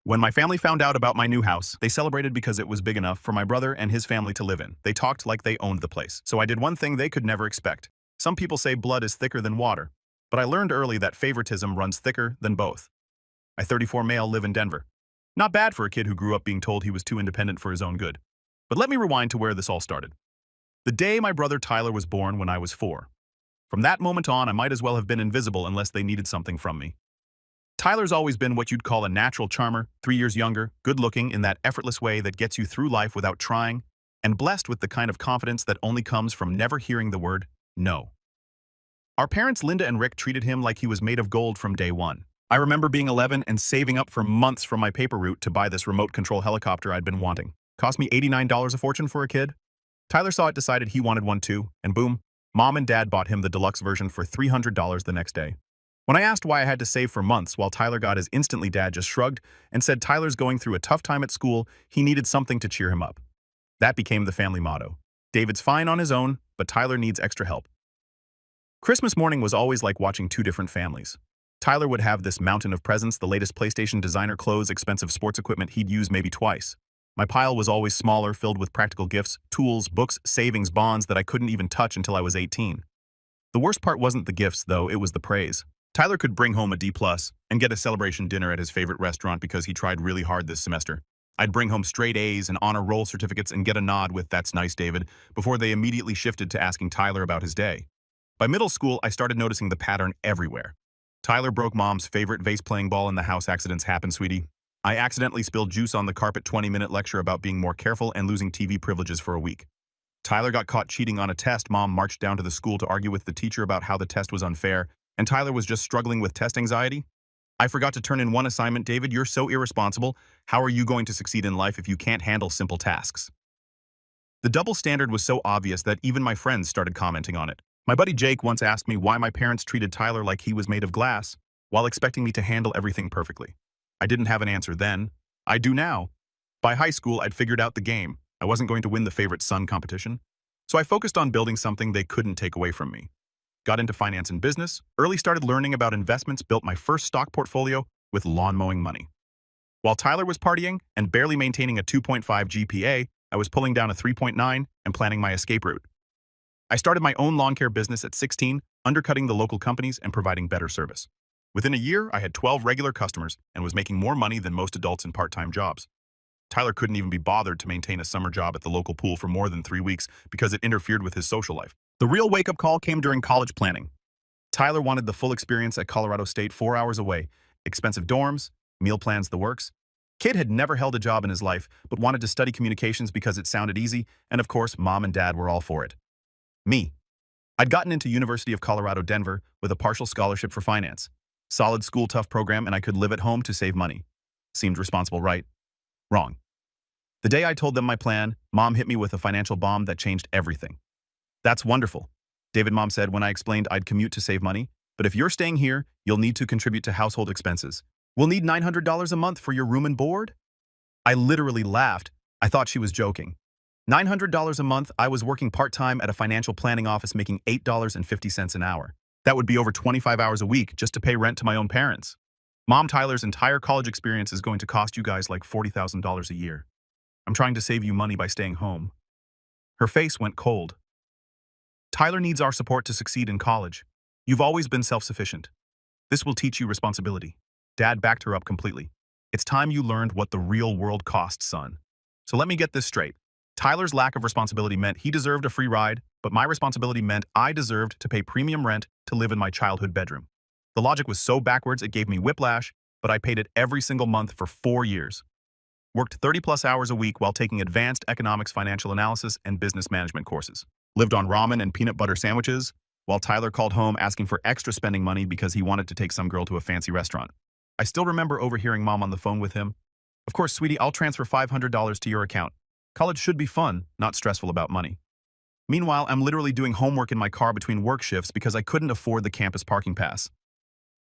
When my family found out about my new house, they celebrated because it was big enough for my brother and his family to live in. They talked like they owned the place. So I did one thing they could never expect. Some people say blood is thicker than water, but I learned early that favoritism runs thicker than both. I 34 male live in Denver. Not bad for a kid who grew up being told he was too independent for his own good. But let me rewind to where this all started. The day my brother Tyler was born when I was 4. From that moment on, I might as well have been invisible unless they needed something from me. Tyler's always been what you'd call a natural charmer, 3 years younger, good-looking in that effortless way that gets you through life without trying, and blessed with the kind of confidence that only comes from never hearing the word no. Our parents Linda and Rick treated him like he was made of gold from day one. I remember being 11 and saving up for months from my paper route to buy this remote control helicopter I'd been wanting. Cost me $89 a fortune for a kid. Tyler saw it, decided he wanted one too, and boom, Mom and Dad bought him the deluxe version for $300 the next day. When I asked why I had to save for months while Tyler got his instantly, Dad just shrugged and said Tyler's going through a tough time at school, he needed something to cheer him up. That became the family motto. David's fine on his own, but Tyler needs extra help. Christmas morning was always like watching two different families. Tyler would have this mountain of presents, the latest PlayStation, designer clothes, expensive sports equipment he'd use maybe twice. My pile was always smaller, filled with practical gifts, tools, books, savings, bonds that I couldn't even touch until I was 18. The worst part wasn't the gifts, though, it was the praise. Tyler could bring home a D+ and get a celebration dinner at his favorite restaurant because he tried really hard this semester. I'd bring home straight A's and honor roll certificates and get a nod with "That's nice, David," before they immediately shifted to asking Tyler about his day. By middle school, I started noticing the pattern everywhere. Tyler broke Mom's favorite vase-playing ball in the house. Accidents happen, sweetie. I accidentally spilled juice on the carpet. 20-minute lecture about being more careful and losing TV privileges for a week. Tyler got caught cheating on a test. Mom marched down to the school to argue with the teacher about how the test was unfair, and Tyler was just struggling with test anxiety. I forgot to turn in one assignment. David, you're so irresponsible. How are you going to succeed in life if you can't handle simple tasks? The double standard was so obvious that even my friends started commenting on it. My buddy Jake once asked me why my parents treated Tyler like he was made of glass, while expecting me to handle everything perfectly. I didn't have an answer then. I do now. By high school, I'd figured out the game. I wasn't going to win the favorite son competition. So I focused on building something they couldn't take away from me. Got into finance and business, early started learning about investments, built my first stock portfolio with lawn mowing money. While Tyler was partying and barely maintaining a 2.5 GPA, I was pulling down a 3.9 and planning my escape route. I started my own lawn care business at 16, undercutting the local companies and providing better service. Within a year, I had 12 regular customers and was making more money than most adults in part-time jobs. Tyler couldn't even be bothered to maintain a summer job at the local pool for more than 3 weeks because it interfered with his social life. The real wake-up call came during college planning. Tyler wanted the full experience at Colorado State, 4 hours away. Expensive dorms, meal plans, the works. Kid had never held a job in his life, but wanted to study communications because it sounded easy, and of course, Mom and Dad were all for it. Me. I'd gotten into University of Colorado, Denver, with a partial scholarship for finance. Solid school, tough program, and I could live at home to save money. Seemed responsible, right? Wrong. The day I told them my plan, Mom hit me with a financial bomb that changed everything. That's wonderful, David, Mom said when I explained I'd commute to save money. But if you're staying here, you'll need to contribute to household expenses. We'll need $900 a month for your room and board? I literally laughed. I thought she was joking. $900 a month. I was working part-time at a financial planning office making $8.50 an hour. That would be over 25 hours a week just to pay rent to my own parents. Mom, Tyler's entire college experience is going to cost you guys like $40,000 a year. I'm trying to save you money by staying home. Her face went cold. Tyler needs our support to succeed in college. You've always been self-sufficient. This will teach you responsibility. Dad backed her up completely. It's time you learned what the real world costs, son. So let me get this straight. Tyler's lack of responsibility meant he deserved a free ride, but my responsibility meant I deserved to pay premium rent to live in my childhood bedroom. The logic was so backwards it gave me whiplash, but I paid it every single month for 4 years. Worked 30+ hours a week while taking advanced economics, financial analysis, and business management courses. Lived on ramen and peanut butter sandwiches, while Tyler called home asking for extra spending money because he wanted to take some girl to a fancy restaurant. I still remember overhearing Mom on the phone with him. Of course, sweetie, I'll transfer $500 to your account. College should be fun, not stressful about money. Meanwhile, I'm literally doing homework in my car between work shifts because I couldn't afford the campus parking pass.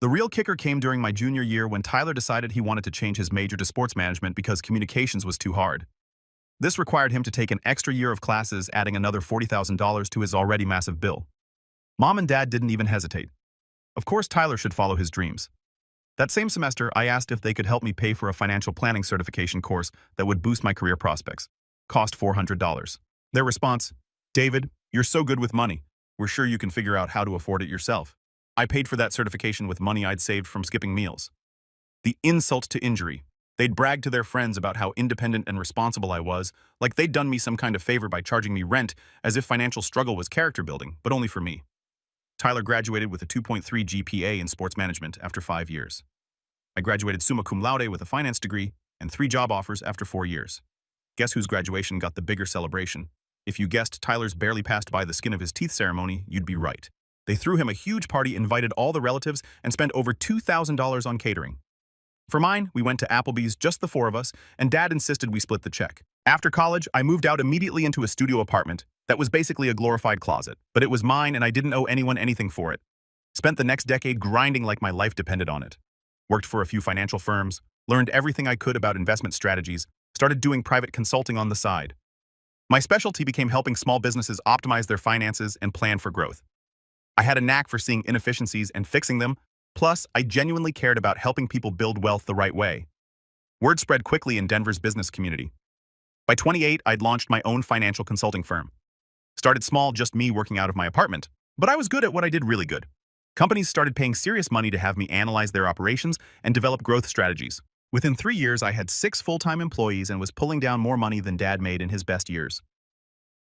The real kicker came during my junior year when Tyler decided he wanted to change his major to sports management because communications was too hard. This required him to take an extra year of classes, adding another $40,000 to his already massive bill. Mom and Dad didn't even hesitate. Of course, Tyler should follow his dreams. That same semester, I asked if they could help me pay for a financial planning certification course that would boost my career prospects. Cost $400. Their response, "David, you're so good with money. We're sure you can figure out how to afford it yourself." I paid for that certification with money I'd saved from skipping meals. The insult to injury. They'd brag to their friends about how independent and responsible I was, like they'd done me some kind of favor by charging me rent, as if financial struggle was character building, but only for me. Tyler graduated with a 2.3 GPA in sports management after 5 years. I graduated summa cum laude with a finance degree and 3 job offers after 4 years. Guess whose graduation got the bigger celebration? If you guessed Tyler's barely passed by the skin of his teeth ceremony, you'd be right. They threw him a huge party, invited all the relatives, and spent over $2,000 on catering. For mine, we went to Applebee's, just the 4 of us, and Dad insisted we split the check. After college, I moved out immediately into a studio apartment that was basically a glorified closet, but it was mine and I didn't owe anyone anything for it. Spent the next decade grinding like my life depended on it. Worked for a few financial firms, learned everything I could about investment strategies, started doing private consulting on the side. My specialty became helping small businesses optimize their finances and plan for growth. I had a knack for seeing inefficiencies and fixing them, plus I genuinely cared about helping people build wealth the right way. Word spread quickly in Denver's business community. By 28, I'd launched my own financial consulting firm. Started small, just me working out of my apartment, but I was good at what I did really good. Companies started paying serious money to have me analyze their operations and develop growth strategies. Within 3 years, I had 6 full-time employees and was pulling down more money than Dad made in his best years.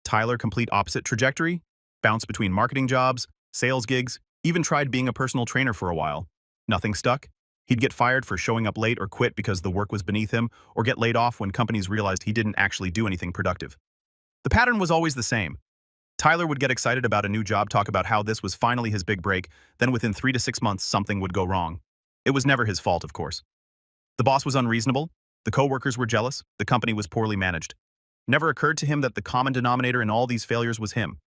Tyler, complete opposite trajectory, bounced between marketing jobs, sales gigs, even tried being a personal trainer for a while. Nothing stuck. He'd get fired for showing up late or quit because the work was beneath him, or get laid off when companies realized he didn't actually do anything productive. The pattern was always the same. Tyler would get excited about a new job, talk about how this was finally his big break, then within 3 to 6 months something would go wrong. It was never his fault, of course. The boss was unreasonable, the co-workers were jealous, the company was poorly managed. Never occurred to him that the common denominator in all these failures was him.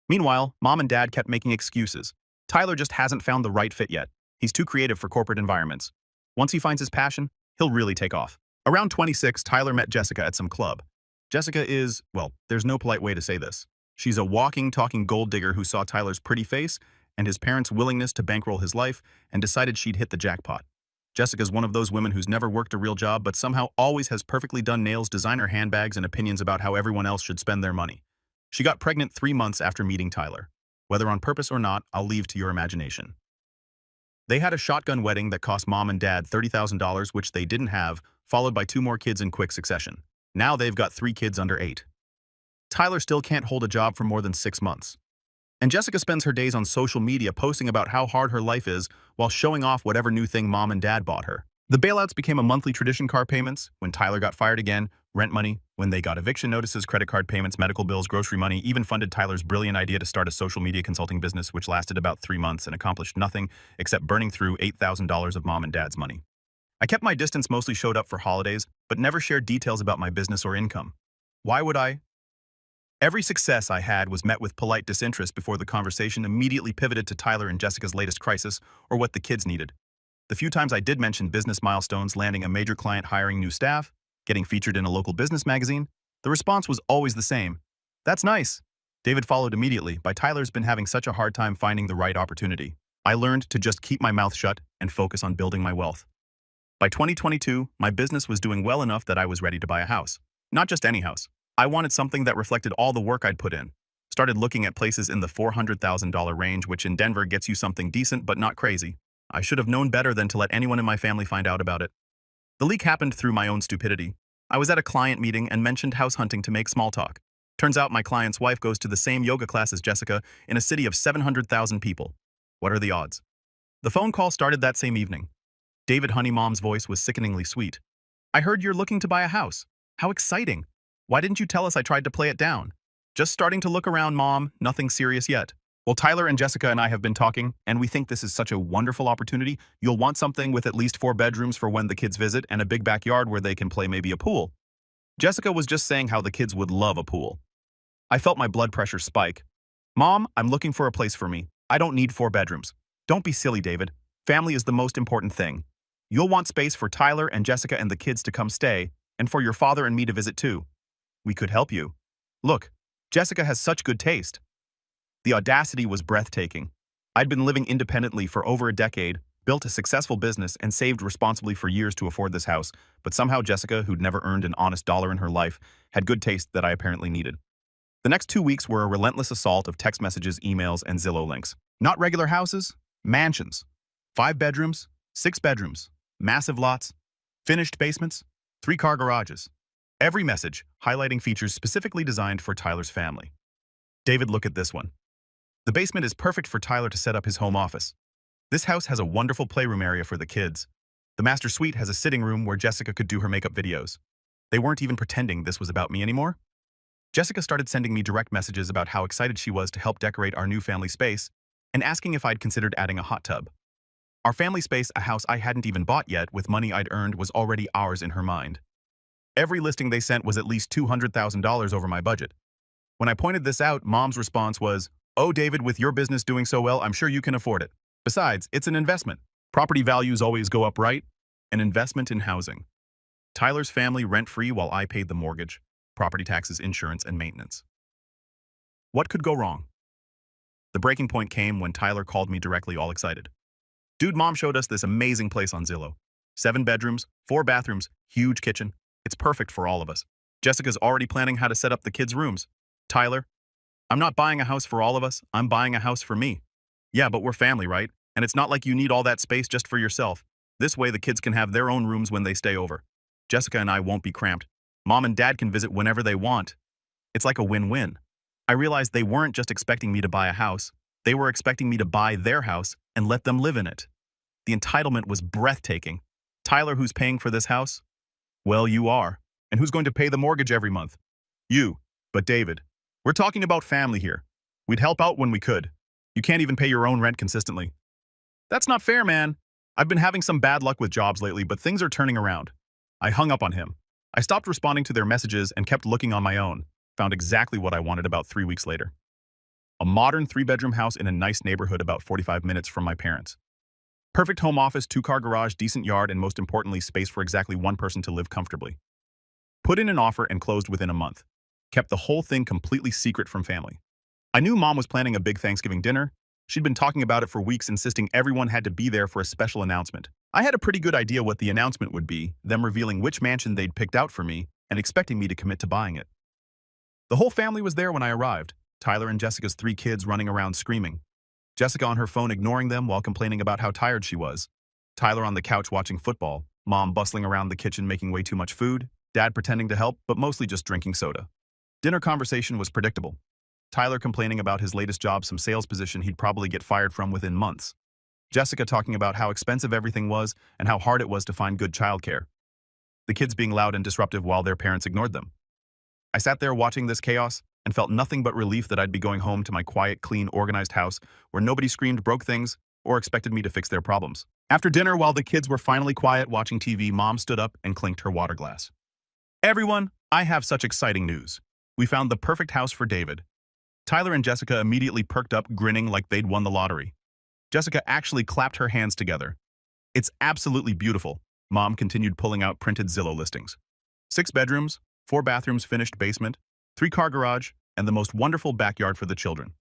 Meanwhile, Mom and Dad kept making excuses. Tyler just hasn't found the right fit yet. He's too creative for corporate environments. Once he finds his passion, he'll really take off. Around 26, Tyler met Jessica at some club. Jessica is, well, there's no polite way to say this. She's a walking, talking gold digger who saw Tyler's pretty face and his parents' willingness to bankroll his life and decided she'd hit the jackpot. Jessica's one of those women who's never worked a real job but somehow always has perfectly done nails, designer handbags, and opinions about how everyone else should spend their money. She got pregnant 3 months after meeting Tyler. Whether on purpose or not, I'll leave to your imagination. They had a shotgun wedding that cost Mom and Dad $30,000, which they didn't have, followed by 2 more kids in quick succession. Now they've got 3 kids under 8. Tyler still can't hold a job for more than 6 months. And Jessica spends her days on social media posting about how hard her life is while showing off whatever new thing Mom and Dad bought her. The bailouts became a monthly tradition: car payments, when Tyler got fired again, rent money, when they got eviction notices, credit card payments, medical bills, grocery money, even funded Tyler's brilliant idea to start a social media consulting business, which lasted about 3 months and accomplished nothing except burning through $8,000 of Mom and Dad's money. I kept my distance, mostly showed up for holidays, but never shared details about my business or income. Why would I? Every success I had was met with polite disinterest before the conversation immediately pivoted to Tyler and Jessica's latest crisis, or what the kids needed. The few times I did mention business milestones, landing a major client, hiring new staff, getting featured in a local business magazine, the response was always the same. "That's nice." David followed immediately, "But Tyler's been having such a hard time finding the right opportunity." I learned to just keep my mouth shut and focus on building my wealth. By 2022, my business was doing well enough that I was ready to buy a house. Not just any house. I wanted something that reflected all the work I'd put in. Started looking at places in the $400,000 range, which in Denver gets you something decent but not crazy. I should have known better than to let anyone in my family find out about it. The leak happened through my own stupidity. I was at a client meeting and mentioned house hunting to make small talk. Turns out my client's wife goes to the same yoga class as Jessica in a city of 700,000 people. What are the odds? The phone call started that same evening. David Honeymom's voice was sickeningly sweet. "I heard you're looking to buy a house. How exciting. Why didn't you tell us?" I tried to play it down. "Just starting to look around, Mom. Nothing serious yet." "Well, Tyler and Jessica and I have been talking, and we think this is such a wonderful opportunity. You'll want something with at least 4 bedrooms for when the kids visit and a big backyard where they can play, maybe a pool." Jessica was just saying how the kids would love a pool. I felt my blood pressure spike. "Mom, I'm looking for a place for me. I don't need 4 bedrooms. Don't be silly, David. Family is the most important thing. You'll want space for Tyler and Jessica and the kids to come stay, and for your father and me to visit too. We could help you. Look, Jessica has such good taste." The audacity was breathtaking. I'd been living independently for over a decade, built a successful business, and saved responsibly for years to afford this house, but somehow Jessica, who'd never earned an honest dollar in her life, had good taste that I apparently needed. The next 2 weeks were a relentless assault of text messages, emails, and Zillow links. Not regular houses, mansions. 5 bedrooms, 6 bedrooms, massive lots, finished basements, 3-car garages. Every message highlighting features specifically designed for Tyler's family. David, look at this one. The basement is perfect for Tyler to set up his home office. This house has a wonderful playroom area for the kids. The master suite has a sitting room where Jessica could do her makeup videos. They weren't even pretending this was about me anymore. Jessica started sending me direct messages about how excited she was to help decorate our new family space and asking if I'd considered adding a hot tub. Our family space, a house I hadn't even bought yet with money I'd earned, was already ours in her mind. Every listing they sent was at least $200,000 over my budget. When I pointed this out, Mom's response was, "Oh, David, with your business doing so well, I'm sure you can afford it. Besides, it's an investment. Property values always go up, right? An investment in housing." Tyler's family rent-free while I paid the mortgage, property taxes, insurance, and maintenance. What could go wrong? The breaking point came when Tyler called me directly, all excited. "Dude, Mom showed us this amazing place on Zillow. 7 bedrooms, 4 bathrooms, huge kitchen. It's perfect for all of us. Jessica's already planning how to set up the kids' rooms. Tyler, I'm not buying a house for all of us, I'm buying a house for me." "Yeah, but we're family, right? And it's not like you need all that space just for yourself. This way the kids can have their own rooms when they stay over. Jessica and I won't be cramped. Mom and Dad can visit whenever they want." It's like a win-win. I realized they weren't just expecting me to buy a house, they were expecting me to buy their house and let them live in it. The entitlement was breathtaking. "Tyler, who's paying for this house?" "Well, you are. And who's going to pay the mortgage every month?" "You." "But David, we're talking about family here. We'd help out when we could. You can't even pay your own rent consistently." "That's not fair, man. I've been having some bad luck with jobs lately, but things are turning around." I hung up on him. I stopped responding to their messages and kept looking on my own. Found exactly what I wanted about 3 weeks later. A modern 3-bedroom house in a nice neighborhood about 45 minutes from my parents. Perfect home office, 2-car garage, decent yard, and most importantly, space for exactly one person to live comfortably. Put in an offer and closed within a month. Kept the whole thing completely secret from family. I knew Mom was planning a big Thanksgiving dinner. She'd been talking about it for weeks, insisting everyone had to be there for a special announcement. I had a pretty good idea what the announcement would be, them revealing which mansion they'd picked out for me and expecting me to commit to buying it. The whole family was there when I arrived. Tyler and Jessica's 3 kids running around screaming. Jessica on her phone ignoring them while complaining about how tired she was. Tyler on the couch watching football. Mom bustling around the kitchen making way too much food. Dad pretending to help, but mostly just drinking soda. Dinner conversation was predictable. Tyler complaining about his latest job, some sales position he'd probably get fired from within months. Jessica talking about how expensive everything was and how hard it was to find good childcare. The kids being loud and disruptive while their parents ignored them. I sat there watching this chaos and felt nothing but relief that I'd be going home to my quiet, clean, organized house where nobody screamed, broke things, or expected me to fix their problems. After dinner, while the kids were finally quiet watching TV, Mom stood up and clinked her water glass. "Everyone, I have such exciting news. We found the perfect house for David." Tyler and Jessica immediately perked up, grinning like they'd won the lottery. Jessica actually clapped her hands together. "It's absolutely beautiful." Mom continued pulling out printed Zillow listings. 6 bedrooms, 4 bathrooms, finished basement, 3-car garage, and the most wonderful backyard for the children.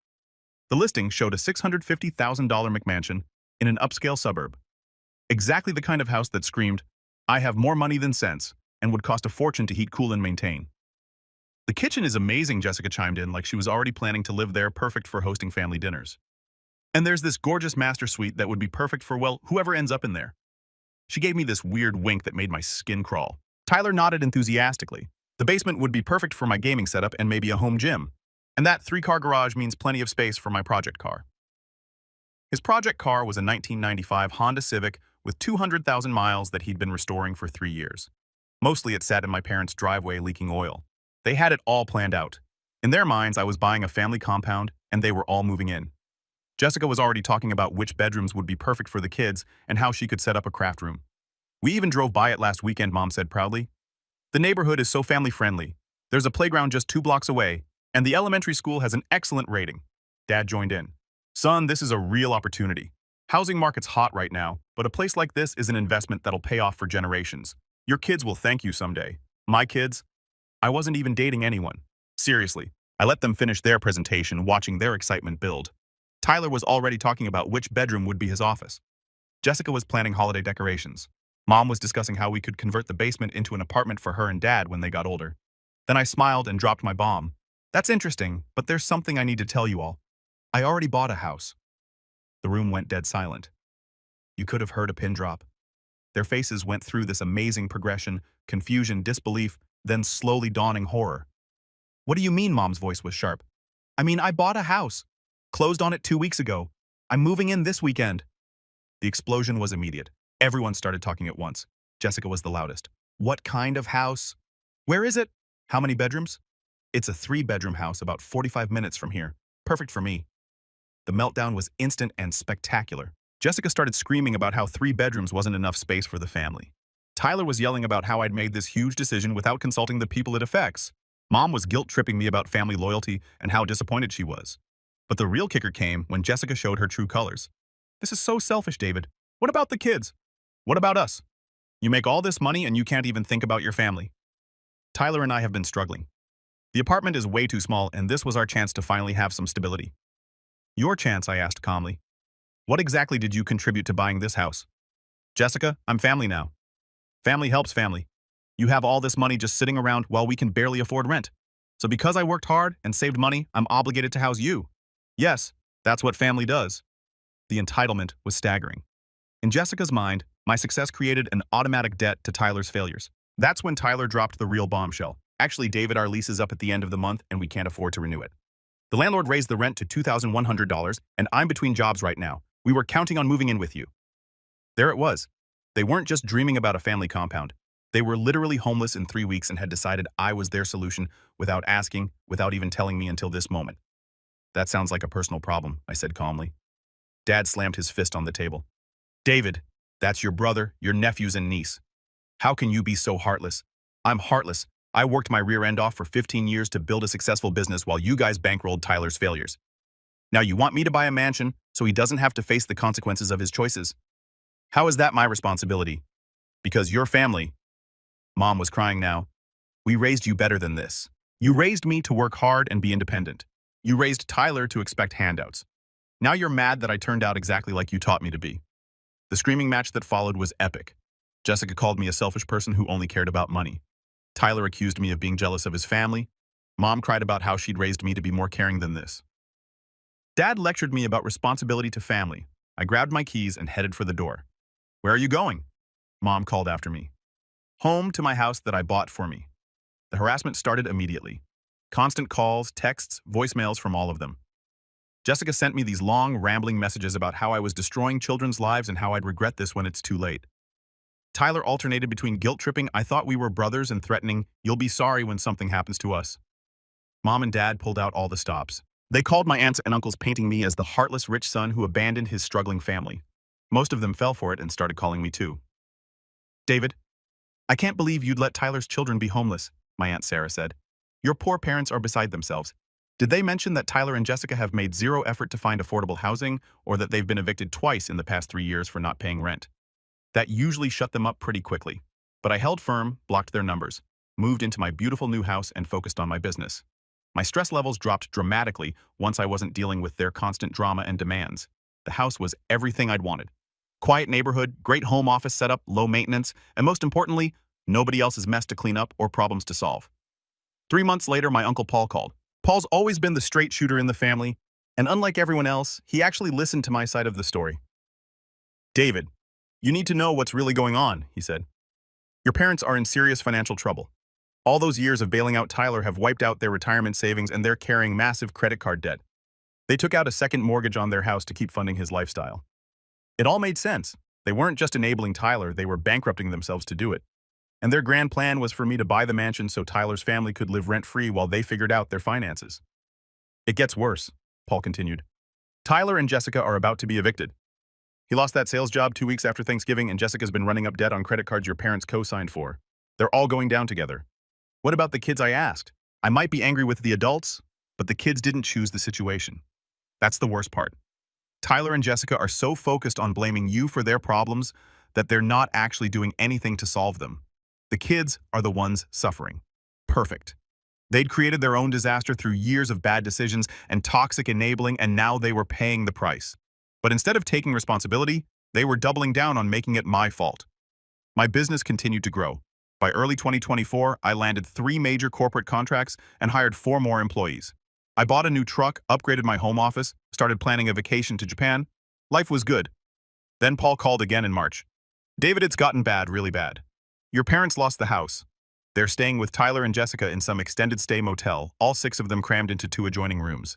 The listing showed a $650,000 McMansion in an upscale suburb. Exactly the kind of house that screamed, "I have more money than sense," and would cost a fortune to heat, cool, and maintain. "The kitchen is amazing," Jessica chimed in like she was already planning to live there, perfect for hosting family dinners. "And there's this gorgeous master suite that would be perfect for, well, whoever ends up in there." She gave me this weird wink that made my skin crawl. Tyler nodded enthusiastically. "The basement would be perfect for my gaming setup and maybe a home gym. And that 3-car garage means plenty of space for my project car." His project car was a 1995 Honda Civic with 200,000 miles that he'd been restoring for 3 years. Mostly it sat in my parents' driveway leaking oil. They had it all planned out. In their minds, I was buying a family compound, and they were all moving in. Jessica was already talking about which bedrooms would be perfect for the kids and how she could set up a craft room. "We even drove by it last weekend," Mom said proudly. "The neighborhood is so family-friendly. There's a playground just 2 blocks away, and the elementary school has an excellent rating." Dad joined in. "Son, this is a real opportunity. Housing market's hot right now, but a place like this is an investment that'll pay off for generations. Your kids will thank you someday." My kids? I wasn't even dating anyone. Seriously, I let them finish their presentation, watching their excitement build. Tyler was already talking about which bedroom would be his office. Jessica was planning holiday decorations. Mom was discussing how we could convert the basement into an apartment for her and Dad when they got older. Then I smiled and dropped my bomb. That's interesting, but there's something I need to tell you all. I already bought a house. The room went dead silent. You could have heard a pin drop. Their faces went through this amazing progression, confusion, disbelief, then slowly dawning horror. What do you mean? Mom's voice was sharp. I mean, I bought a house. Closed on it 2 weeks ago. I'm moving in this weekend. The explosion was immediate. Everyone started talking at once. Jessica was the loudest. What kind of house? Where is it? How many bedrooms? It's a 3-bedroom house about 45 minutes from here. Perfect for me. The meltdown was instant and spectacular. Jessica started screaming about how 3 bedrooms wasn't enough space for the family. Tyler was yelling about how I'd made this huge decision without consulting the people it affects. Mom was guilt-tripping me about family loyalty and how disappointed she was. But the real kicker came when Jessica showed her true colors. This is so selfish, David. What about the kids? What about us? You make all this money and you can't even think about your family. Tyler and I have been struggling. The apartment is way too small and this was our chance to finally have some stability. Your chance, I asked calmly. What exactly did you contribute to buying this house? Jessica, I'm family now. Family helps family. You have all this money just sitting around while we can barely afford rent. So because I worked hard and saved money, I'm obligated to house you. Yes, that's what family does. The entitlement was staggering. In Jessica's mind, my success created an automatic debt to Tyler's failures. That's when Tyler dropped the real bombshell. Actually, David, our lease is up at the end of the month and we can't afford to renew it. The landlord raised the rent to $2,100 and I'm between jobs right now. We were counting on moving in with you. There it was. They weren't just dreaming about a family compound. They were literally homeless in 3 weeks and had decided I was their solution without asking, without even telling me until this moment. That sounds like a personal problem, I said calmly. Dad slammed his fist on the table. David, that's your brother, your nephews and niece. How can you be so heartless? I'm heartless. I worked my rear end off for 15 years to build a successful business while you guys bankrolled Tyler's failures. Now you want me to buy a mansion so he doesn't have to face the consequences of his choices. How is that my responsibility? Because your family, Mom was crying now, we raised you better than this. You raised me to work hard and be independent. You raised Tyler to expect handouts. Now you're mad that I turned out exactly like you taught me to be. The screaming match that followed was epic. Jessica called me a selfish person who only cared about money. Tyler accused me of being jealous of his family. Mom cried about how she'd raised me to be more caring than this. Dad lectured me about responsibility to family. I grabbed my keys and headed for the door. Where are you going? Mom called after me. Home to my house that I bought for me. The harassment started immediately. Constant calls, texts, voicemails from all of them. Jessica sent me these long, rambling messages about how I was destroying children's lives and how I'd regret this when it's too late. Tyler alternated between guilt-tripping, I thought we were brothers, and threatening, you'll be sorry when something happens to us. Mom and Dad pulled out all the stops. They called my aunts and uncles, painting me as the heartless rich son who abandoned his struggling family. Most of them fell for it and started calling me too. David, I can't believe you'd let Tyler's children be homeless, my Aunt Sarah said. Your poor parents are beside themselves. Did they mention that Tyler and Jessica have made zero effort to find affordable housing, or that they've been evicted twice in the past 3 years for not paying rent? That usually shut them up pretty quickly. But I held firm, blocked their numbers, moved into my beautiful new house and focused on my business. My stress levels dropped dramatically once I wasn't dealing with their constant drama and demands. The house was everything I'd wanted. Quiet neighborhood, great home office setup, low maintenance, and most importantly, nobody else's mess to clean up or problems to solve. 3 months later, my Uncle Paul called. Paul's always been the straight shooter in the family, and unlike everyone else, he actually listened to my side of the story. David, you need to know what's really going on, he said. Your parents are in serious financial trouble. All those years of bailing out Tyler have wiped out their retirement savings and they're carrying massive credit card debt. They took out a second mortgage on their house to keep funding his lifestyle. It all made sense. They weren't just enabling Tyler, they were bankrupting themselves to do it. And their grand plan was for me to buy the mansion so Tyler's family could live rent-free while they figured out their finances. It gets worse, Paul continued. Tyler and Jessica are about to be evicted. He lost that sales job 2 weeks after Thanksgiving, and Jessica's been running up debt on credit cards your parents co-signed for. They're all going down together. What about the kids, I asked? I might be angry with the adults, but the kids didn't choose the situation. That's the worst part. Tyler and Jessica are so focused on blaming you for their problems that they're not actually doing anything to solve them. The kids are the ones suffering. Perfect. They'd created their own disaster through years of bad decisions and toxic enabling, and now they were paying the price. But instead of taking responsibility, They were doubling down on making it my fault. My business continued to grow. By early 2024, I landed 3 major corporate contracts and hired 4 more employees. I bought a new truck, upgraded my home office, started planning a vacation to Japan. Life was good. Then Paul called again in March. David, it's gotten bad, really bad. Your parents lost the house. They're staying with Tyler and Jessica in some extended stay motel, all 6 of them crammed into 2 adjoining rooms.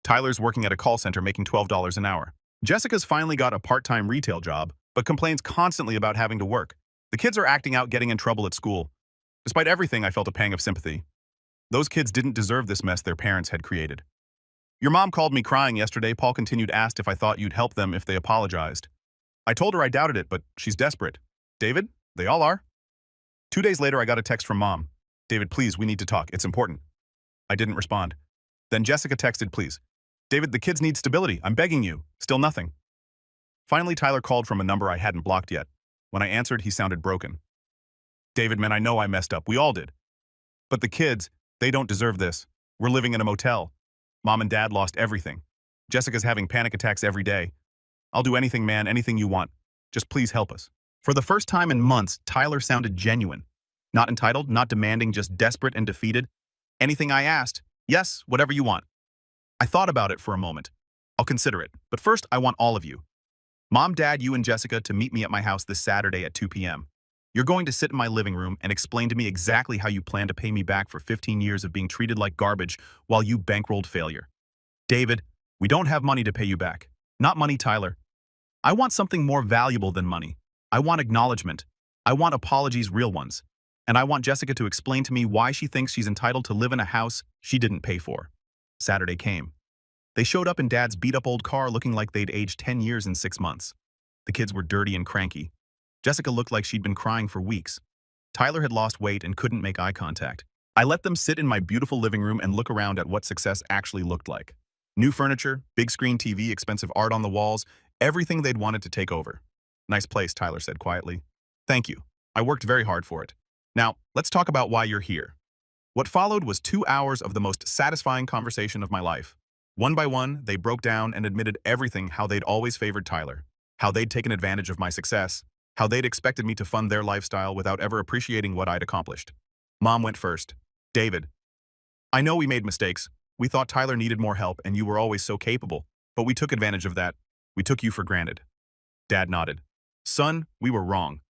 Tyler's working at a call center making $12 an hour. Jessica's finally got a part-time retail job, but complains constantly about having to work. The kids are acting out, getting in trouble at school. Despite everything, I felt a pang of sympathy. Those kids didn't deserve this mess their parents had created. Your mom called me crying yesterday. Paul continued, asked if I thought you'd help them if they apologized. I told her I doubted it, but she's desperate. David, they all are. 2 days later, I got a text from Mom. David, please, we need to talk. It's important. I didn't respond. Then Jessica texted, please. David, the kids need stability. I'm begging you. Still nothing. Finally, Tyler called from a number I hadn't blocked yet. When I answered, he sounded broken. David, man, I know I messed up. We all did. But the kids, they don't deserve this. We're living in a motel. Mom and Dad lost everything. Jessica's having panic attacks every day. I'll do anything, man, anything you want. Just please help us. For the first time in months, Tyler sounded genuine. Not entitled, not demanding, just desperate and defeated. Anything I asked, yes, whatever you want. I thought about it for a moment. I'll consider it, but first I want all of you. Mom, Dad, you and Jessica to meet me at my house this Saturday at 2 p.m. You're going to sit in my living room and explain to me exactly how you plan to pay me back for 15 years of being treated like garbage while you bankrolled failure. David, we don't have money to pay you back. Not money, Tyler. I want something more valuable than money. I want acknowledgement. I want apologies, real ones. And I want Jessica to explain to me why she thinks she's entitled to live in a house she didn't pay for. Saturday came. They showed up in Dad's beat-up old car looking like they'd aged 10 years in 6 months. The kids were dirty and cranky. Jessica looked like she'd been crying for weeks. Tyler had lost weight and couldn't make eye contact. I let them sit in my beautiful living room and look around at what success actually looked like. New furniture, big screen TV, expensive art on the walls, everything they'd wanted to take over. Nice place, Tyler said quietly. Thank you. I worked very hard for it. Now, let's talk about why you're here. What followed was 2 hours of the most satisfying conversation of my life. One by one, they broke down and admitted everything, how they'd always favored Tyler, how they'd taken advantage of my success, how they'd expected me to fund their lifestyle without ever appreciating what I'd accomplished. Mom went first. David, I know we made mistakes. We thought Tyler needed more help and you were always so capable, but we took advantage of that. We took you for granted. Dad nodded. Son, we were wrong.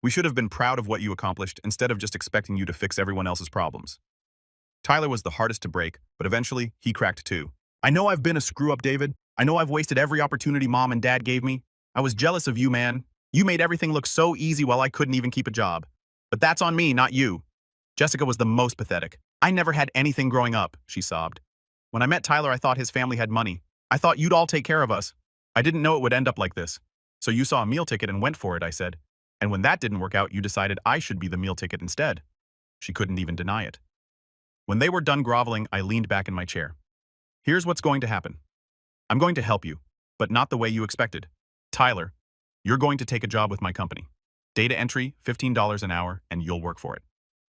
We should have been proud of what you accomplished instead of just expecting you to fix everyone else's problems. Tyler was the hardest to break, but eventually he cracked too. I know I've been a screw-up, David. I know I've wasted every opportunity Mom and Dad gave me. I was jealous of you, man. You made everything look so easy while I couldn't even keep a job. But that's on me, not you. Jessica was the most pathetic. I never had anything growing up, she sobbed. When I met Tyler, I thought his family had money. I thought you'd all take care of us. I didn't know it would end up like this. So you saw a meal ticket and went for it, I said. And when that didn't work out, you decided I should be the meal ticket instead. She couldn't even deny it. When they were done groveling, I leaned back in my chair. Here's what's going to happen. I'm going to help you, but not the way you expected. Tyler, you're going to take a job with my company. Data entry, $15 an hour, and you'll work for it.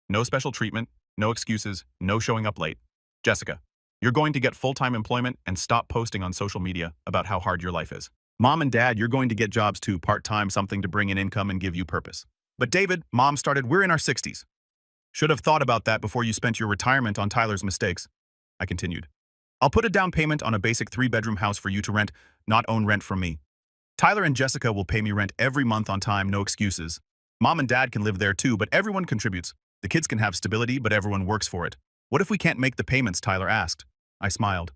No special treatment, no excuses, no showing up late. Jessica, you're going to get full-time employment and stop posting on social media about how hard your life is. Mom and Dad, you're going to get jobs too, part-time, something to bring in income and give you purpose. But David, Mom started, we're in our 60s. Should have thought about that before you spent your retirement on Tyler's mistakes. I continued. I'll put a down payment on a basic 3-bedroom house for you to rent, not own rent from me. Tyler and Jessica will pay me rent every month on time, no excuses. Mom and Dad can live there too, but everyone contributes. The kids can have stability, but everyone works for it. What if we can't make the payments? Tyler asked. I smiled.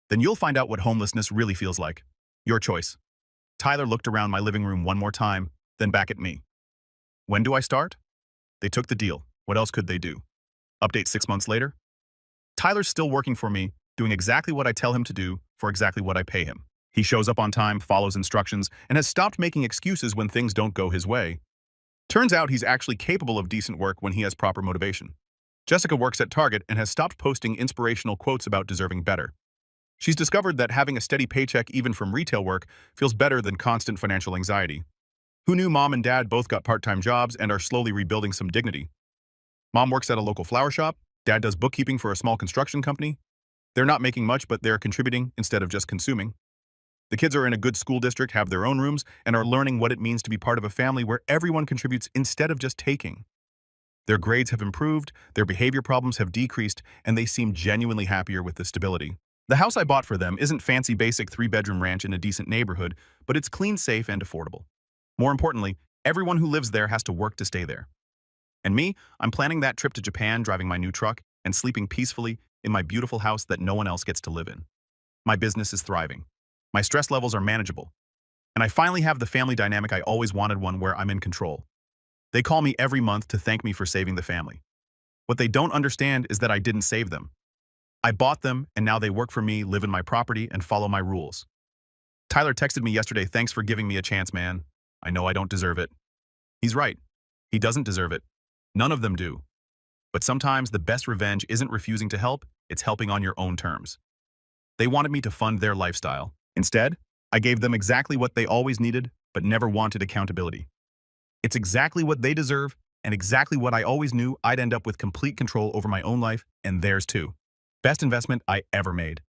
Then you'll find out what homelessness really feels like. Your choice. Tyler looked around my living room one more time, then back at me. When do I start? They took the deal. What else could they do? Update 6 months later? Tyler's still working for me, doing exactly what I tell him to do for exactly what I pay him. He shows up on time, follows instructions, and has stopped making excuses when things don't go his way. Turns out he's actually capable of decent work when he has proper motivation. Jessica works at Target and has stopped posting inspirational quotes about deserving better. She's discovered that having a steady paycheck even from retail work feels better than constant financial anxiety. Who knew Mom and Dad both got part-time jobs and are slowly rebuilding some dignity? Mom works at a local flower shop. Dad does bookkeeping for a small construction company. They're not making much, but they're contributing instead of just consuming. The kids are in a good school district, have their own rooms, and are learning what it means to be part of a family where everyone contributes instead of just taking. Their grades have improved, their behavior problems have decreased, and they seem genuinely happier with the stability. The house I bought for them isn't fancy basic three-bedroom ranch in a decent neighborhood, but it's clean, safe, and affordable. More importantly, everyone who lives there has to work to stay there. And me, I'm planning that trip to Japan driving my new truck and sleeping peacefully in my beautiful house that no one else gets to live in. My business is thriving. My stress levels are manageable. And I finally have the family dynamic I always wanted, one where I'm in control. They call me every month to thank me for saving the family. What they don't understand is that I didn't save them. I bought them, and now they work for me, live in my property, and follow my rules. Tyler texted me yesterday, "Thanks for giving me a chance, man. I know I don't deserve it." He's right. He doesn't deserve it. None of them do. But sometimes the best revenge isn't refusing to help, it's helping on your own terms. They wanted me to fund their lifestyle. Instead, I gave them exactly what they always needed, but never wanted accountability. It's exactly what they deserve, and exactly what I always knew. I'd end up with complete control over my own life, and theirs too. Best investment I ever made.